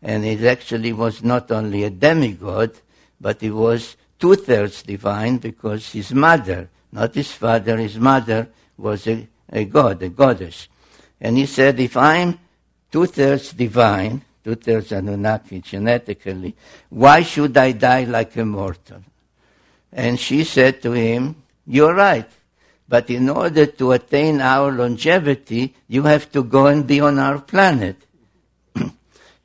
and it actually was not only a demigod, but he was 2/3 divine, because his mother, not his father, his mother was a god, a goddess. And he said, if I'm 2/3 divine, 2/3 Anunnaki genetically, why should I die like a mortal? And she said to him, you're right, but in order to attain our longevity, you have to go and be on our planet.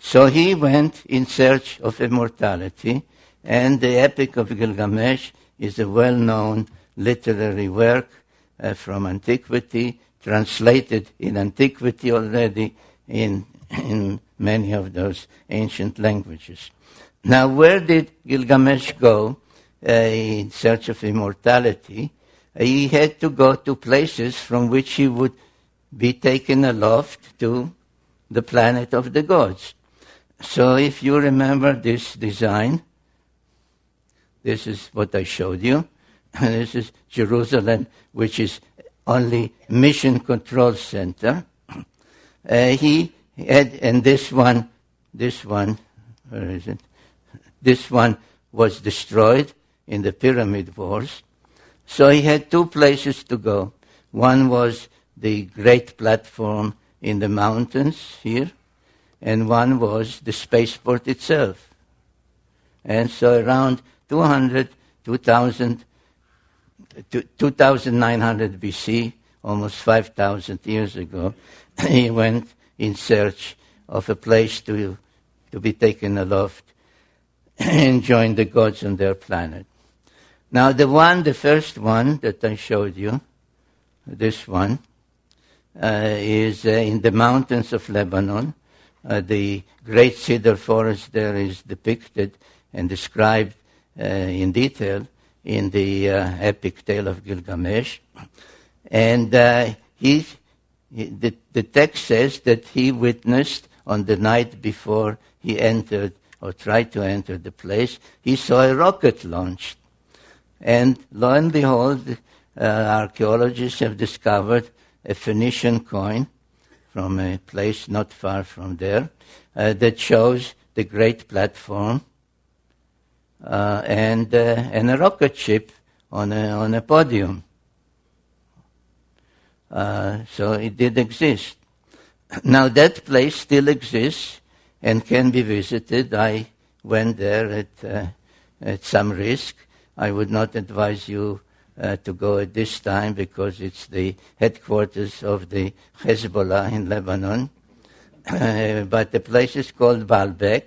So he went in search of immortality, and the Epic of Gilgamesh is a well-known literary work from antiquity, translated in antiquity already in many of those ancient languages. Now, where did Gilgamesh go in search of immortality? He had to go to places from which he would be taken aloft to the planet of the gods. So if you remember this design, this is what I showed you. This is Jerusalem, which is only mission control center. He had, and this one, where is it? This one was destroyed in the Pyramid Wars. So he had two places to go. One was the great platform in the mountains here, and one was the spaceport itself. And so around 2900 BC, almost 5,000 years ago, he went in search of a place to be taken aloft and join the gods on their planet. Now the first one that I showed you, this one, is in the mountains of Lebanon. The great cedar forest there is depicted and described in detail in the epic tale of Gilgamesh. And the text says that he witnessed on the night before he entered or tried to enter the place, he saw a rocket launched. And lo and behold, archaeologists have discovered a Phoenician coin from a place not far from there that shows the great platform and a rocket ship on a podium. So it did exist. Now that place still exists and can be visited. I went there at some risk. I would not advise you to go at this time because it's the headquarters of the Hezbollah in Lebanon. But the place is called Baalbek,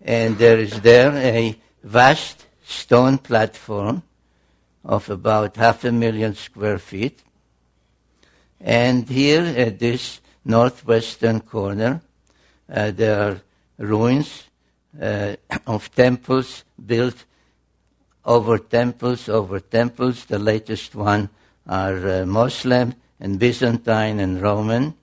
and there is there a vast stone platform of about 500,000 square feet. And here at this northwestern corner, there are ruins of temples built over temples. The latest one are Muslim and Byzantine and Roman,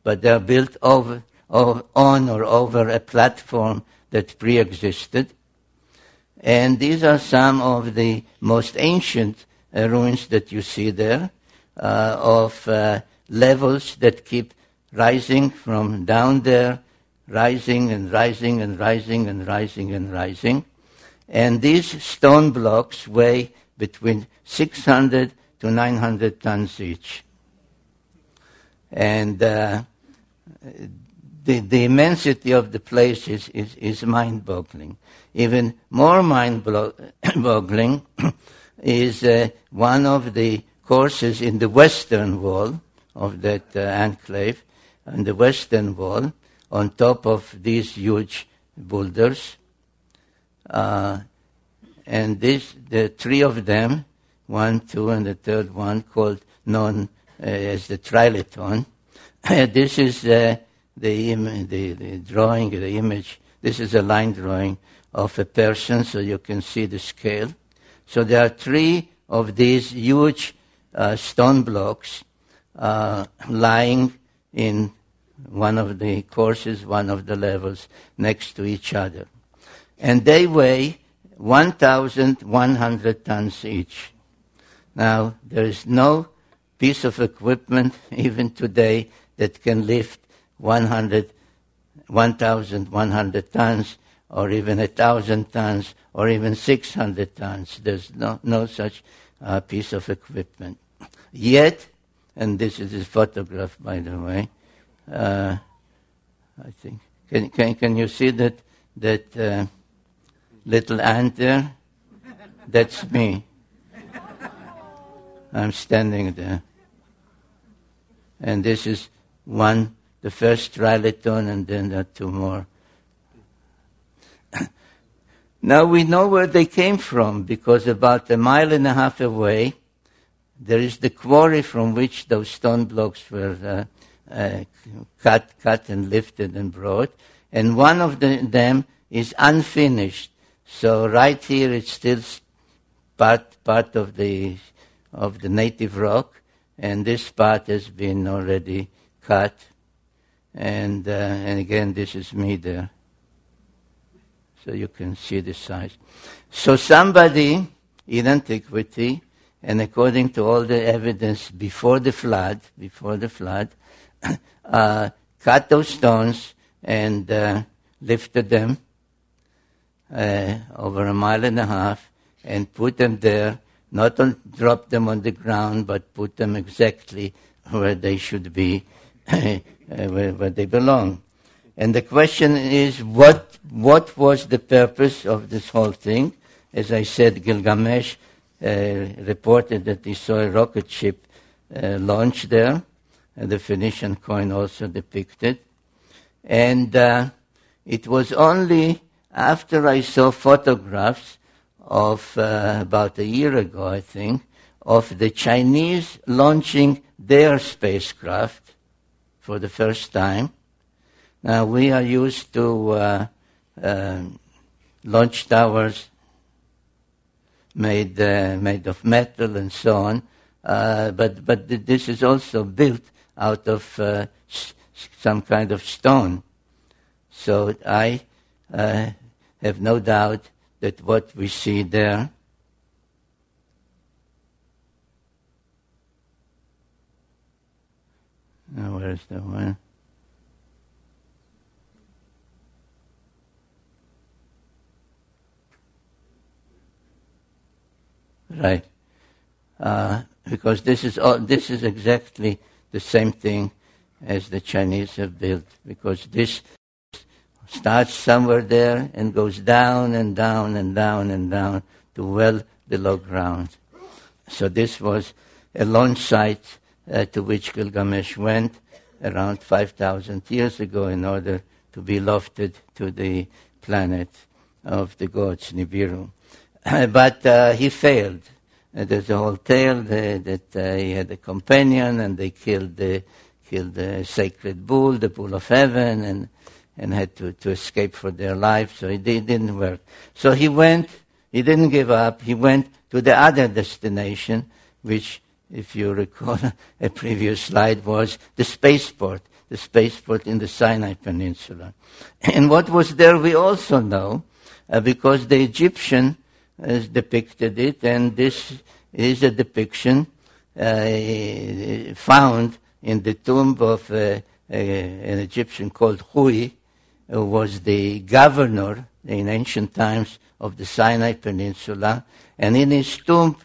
but they are built on or over a platform that pre-existed. And these are some of the most ancient ruins that you see there, of levels that keep rising from down there, rising and rising and rising and rising and rising. And these stone blocks weigh between 600 to 900 tons each. And the immensity of the place is mind-boggling. Even more mind-boggling is one of the courses in the western wall of that enclave, on the western wall, on top of these huge boulders. And the three of them, 1, 2, and the third one, known as the Trilithon. This is the drawing, the image. This is a line drawing of a person, so you can see the scale. So there are three of these huge stone blocks lying in one of the courses, one of the levels, next to each other. And they weigh 1,100 tons each. Now, there is no piece of equipment, even today, that can lift 100 1,100 tons, or even 1,000 tons, or even 600 tons. There's no such piece of equipment. Yet, and this is his photograph, by the way, I think. Can you see that little ant there? That's me. I'm standing there. And this is the first trilithon, and then there are two more. Now we know where they came from, because about 1.5 miles away, there is the quarry from which those stone blocks were cut and lifted and brought, and one of them is unfinished. So right here it's still part of the native rock, and this part has been already cut, and again this is me there. So you can see the size. So somebody in antiquity, and according to all the evidence before the flood, cut those stones and lifted them over 1.5 miles and put them there, not drop them on the ground, but put them exactly where they should be, where they belong. And the question is, what was the purpose of this whole thing? As I said, Gilgamesh reported that he saw a rocket ship launch there, and the Phoenician coin also depicted. And it was only after I saw photographs of about a year ago, I think, of the Chinese launching their spacecraft for the first time. Now, we are used to launch towers made of metal and so on, but this is also built out of some kind of stone. So I have no doubt that what we see there now, where is the one? Right, because this is exactly the same thing as the Chinese have built, because this starts somewhere there and goes down and down and down and down to well below ground. So this was a launch site to which Gilgamesh went around 5,000 years ago in order to be lofted to the planet of the gods, Nibiru. But he failed. There's a whole tale that he had a companion, and they killed the sacred bull, the bull of heaven, and had to escape for their life. So it didn't work. So he didn't give up. He went to the other destination, which, if you recall a previous slide, was the spaceport in the Sinai Peninsula. And what was there we also know, because the Egyptian has depicted it, and this is a depiction found in the tomb of an Egyptian called Hui, who was the governor in ancient times of the Sinai Peninsula. And in his tomb,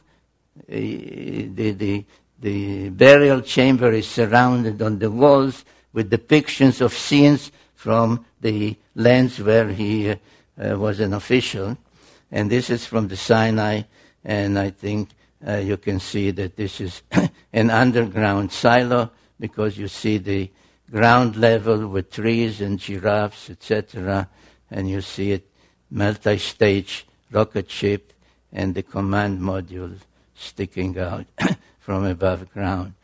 the burial chamber is surrounded on the walls with depictions of scenes from the lands where he was an official. And this is from the Sinai, and I think you can see that this is an underground silo, because you see the ground level with trees and giraffes, etc., and you see it multi-stage rocket ship and the command module sticking out from above ground.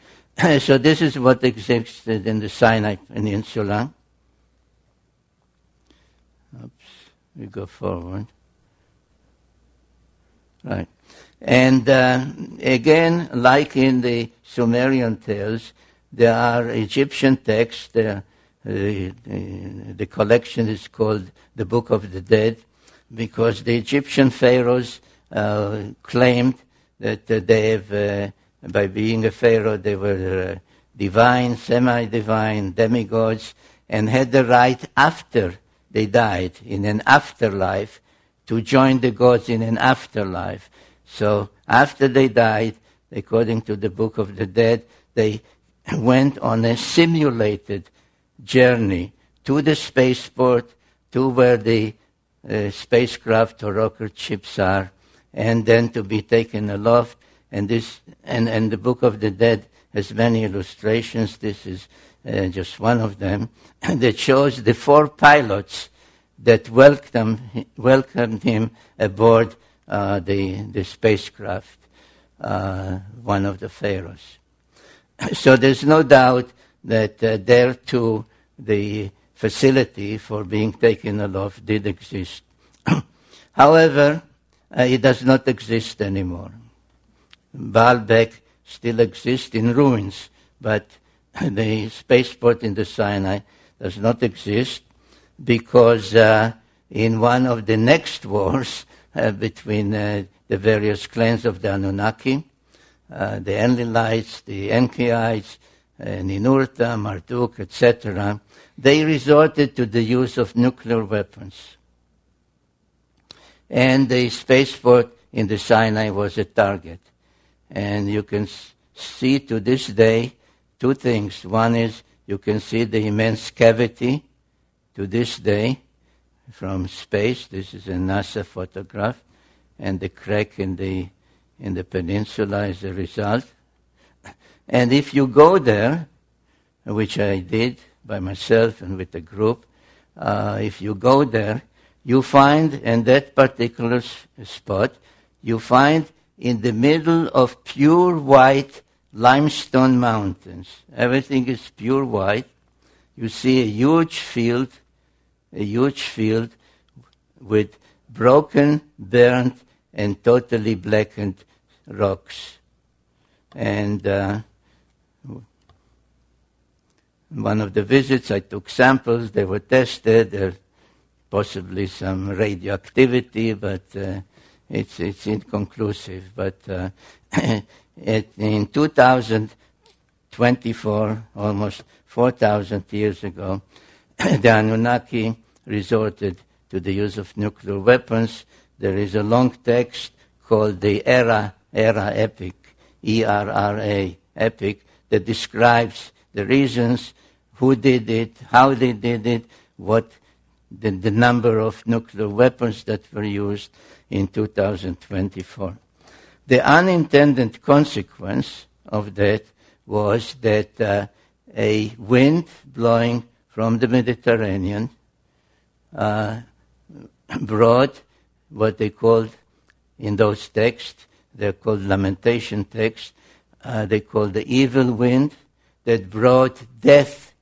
So this is what existed in the Sinai Peninsula. Oops, we go forward. Right. And again, like in the Sumerian tales, there are Egyptian texts. The collection is called the Book of the Dead, because the Egyptian pharaohs claimed that they have, by being a pharaoh, they were divine, semi-divine, demigods, and had the right after they died, in an afterlife, to join the gods in an afterlife. So after they died, according to the Book of the Dead, they went on a simulated journey to the spaceport, to where the spacecraft or rocket ships are, and then to be taken aloft. And the Book of the Dead has many illustrations. This is just one of them, that shows the 4 pilots that welcomed him aboard the spacecraft, one of the pharaohs. So there's no doubt that there too the facility for being taken aloft did exist. However, it does not exist anymore. Baalbek still exists in ruins, but the spaceport in the Sinai does not exist because in one of the next wars between the various clans of the Anunnaki, the Enlilites, the Enkiites, Ninurta, Marduk, etc., they resorted to the use of nuclear weapons. And the spaceport in the Sinai was a target. And you can see to this day 2 things. One is you can see the immense cavity to this day from space. This is a NASA photograph. And the crack in the peninsula is the result. And if you go there, which I did by myself and with a group, if you go there, you find in that particular spot, you find in the middle of pure white limestone mountains. Everything is pure white. You see a huge field with broken, burnt, and totally blackened rocks. And one of the visits, I took samples. They were tested. There's possibly some radioactivity, but it's inconclusive. But in 2024, almost 4,000 years ago, the Anunnaki resorted to the use of nuclear weapons. There is a long text called the Era Epic, ERRA Epic, that describes the reasons, who did it, how they did it, what the number of nuclear weapons that were used in 2024. The unintended consequence of that was that a wind blowing from the Mediterranean brought what they called, in those texts, they're called lamentation texts, they called the evil wind, that brought death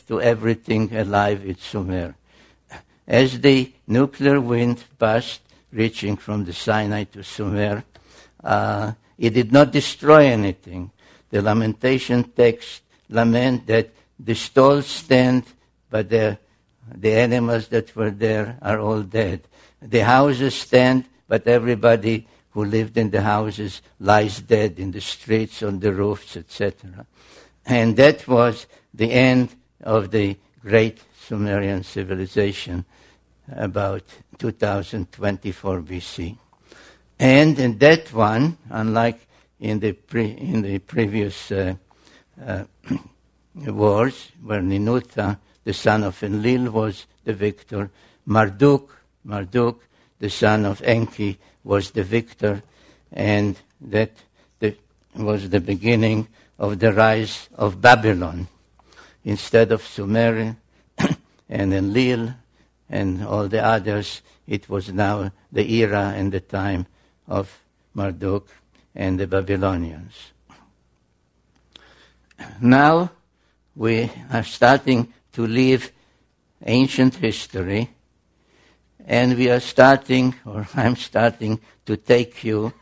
to everything alive in Sumer. As the nuclear wind passed, reaching from the Sinai to Sumer, it did not destroy anything. The lamentation text lament that the stalls stand, but the animals that were there are all dead. The houses stand, but everybody who lived in the houses lies dead in the streets, on the roofs, etc. And that was the end of the great Sumerian civilization about 2024 BC. And in that one, unlike in the previous wars, where Ninurta, the son of Enlil, was the victor, Marduk, the son of Enki, was the victor, and that was the beginning of the rise of Babylon. Instead of Sumer and Enlil and all the others, it was now the era and the time of Marduk and the Babylonians. Now we are starting to leave ancient history, and we are starting, or I'm starting, to take you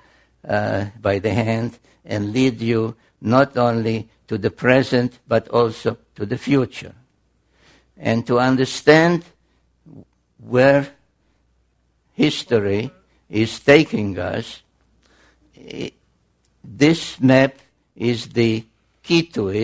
by the hand and lead you not only to the present, but also to the future. And to understand where history is taking us, this map is the key to it.